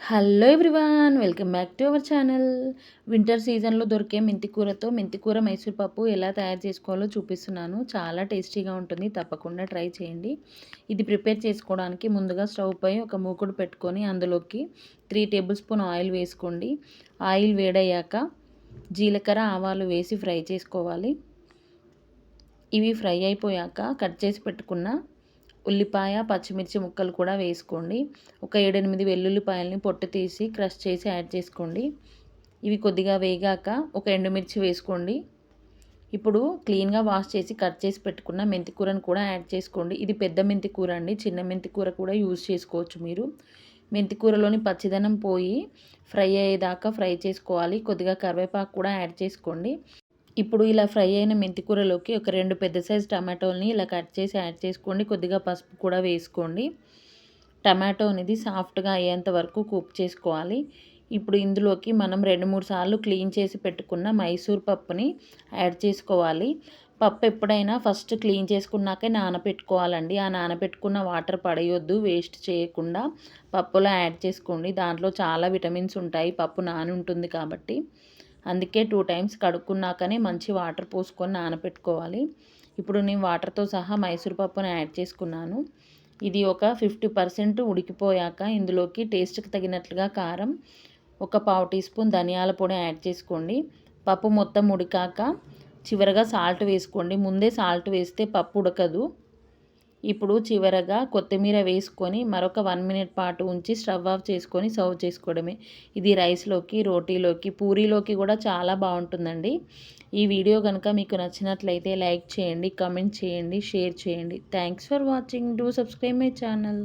Hello everyone, welcome back to our channel. Winter సీజన్లో దొరికే మెంతికూరతో మెంతికూర మైసూర్ పప్పు ఎలా తయారు చేసుకోవాలో చూపిస్తున్నాను. చాలా టేస్టీగా ఉంటుంది, తప్పకుండా ట్రై చేయండి. ఇది ప్రిపేర్ చేసుకోవడానికి ముందుగా స్టవ్ పై ఒక మూకుడు పెట్టుకొని అందులోకి 3 టేబుల్ స్పూన్ ఆయిల్ వేసుకోండి. ఆయిల్ వేడయ్యాక జీలకర్ర ఆవాలు వేసి ఫ్రై చేసుకోవాలి. ఇవి ఫ్రై అయిపోయాక కట్ చేసి పెట్టుకున్న ఉల్లిపాయ పచ్చిమిర్చి ముక్కలు కూడా వేసుకోండి. ఒక 7-8 వెల్లుల్లిపాయలని పొట్టు తీసి క్రష్ చేసి యాడ్ చేసుకోండి. ఇవి కొద్దిగా వేగాక ఒక ఎండుమిర్చి వేసుకోండి. ఇప్పుడు క్లీన్గా వాష్ చేసి కట్ చేసి పెట్టుకున్న మెంతికూరను కూడా యాడ్ చేసుకోండి. ఇది పెద్ద మెంతికూర అండి, చిన్న మెంతికూర కూడా యూజ్ చేసుకోవచ్చు మీరు. మెంతికూరలోని పచ్చిదనం పోయి ఫ్రై అయ్యేదాకా ఫ్రై చేసుకోవాలి. కొద్దిగా కరివేపాకు కూడా యాడ్ చేసుకోండి. ఇప్పుడు ఇలా ఫ్రై అయిన మెంతికూరలోకి ఒక 2 పెద్ద సైజు టమాటోల్ని ఇలా కట్ చేసి యాడ్ చేసుకోండి. కొద్దిగా పసుపు కూడా వేసుకోండి. టమాటో అనేది సాఫ్ట్గా అయ్యేంత వరకు కుక్ చేసుకోవాలి. ఇప్పుడు ఇందులోకి మనం 2-3 సార్లు క్లీన్ చేసి పెట్టుకున్న మైసూర్ పప్పుని యాడ్ చేసుకోవాలి. పప్పు ఎప్పుడైనా ఫస్ట్ క్లీన్ చేసుకున్నాకే నానబెట్టుకోవాలండి. ఆ నానబెట్టుకున్న వాటర్ పడేయొద్దు, వేస్ట్ చేయకుండా పప్పులో యాడ్ చేసుకోండి. దాంట్లో చాలా విటమిన్స్ ఉంటాయి, పప్పు నాని ఉంటుంది కాబట్టి. అందుకే 2 టైమ్స్ కడుక్కున్నాకనే మంచి వాటర్ పోసుకొని నానబెట్టుకోవాలి. ఇప్పుడు నేను వాటర్తో సహా మైసూర్ పప్పును యాడ్ చేసుకున్నాను. ఇది ఒక 50% ఉడికిపోయాక ఇందులోకి టేస్ట్కి తగినట్లుగా కారం, ఒక పావు టీ స్పూన్ ధనియాల పొడి యాడ్ చేసుకోండి. పప్పు మొత్తం ఉడికాక చివరగా సాల్ట్ వేసుకోండి. ముందే సాల్ట్ వేస్తే పప్పు ఉడకదు. ఇప్పుడు చివరగా కొత్తిమీర వేసుకొని మరొక 1 మినిట్ పాటు ఉంచి స్టవ్ ఆఫ్ చేసుకొని సర్వ్ చేసుకోవడమే. ఇది రైస్లోకి, రోటీలోకి, పూరీలోకి కూడా చాలా బాగుంటుందండి. ఈ వీడియో కనుక మీకు నచ్చినట్లయితే లైక్ చేయండి, కామెంట్ చేయండి, షేర్ చేయండి. Thanks for watching. Do subscribe my channel.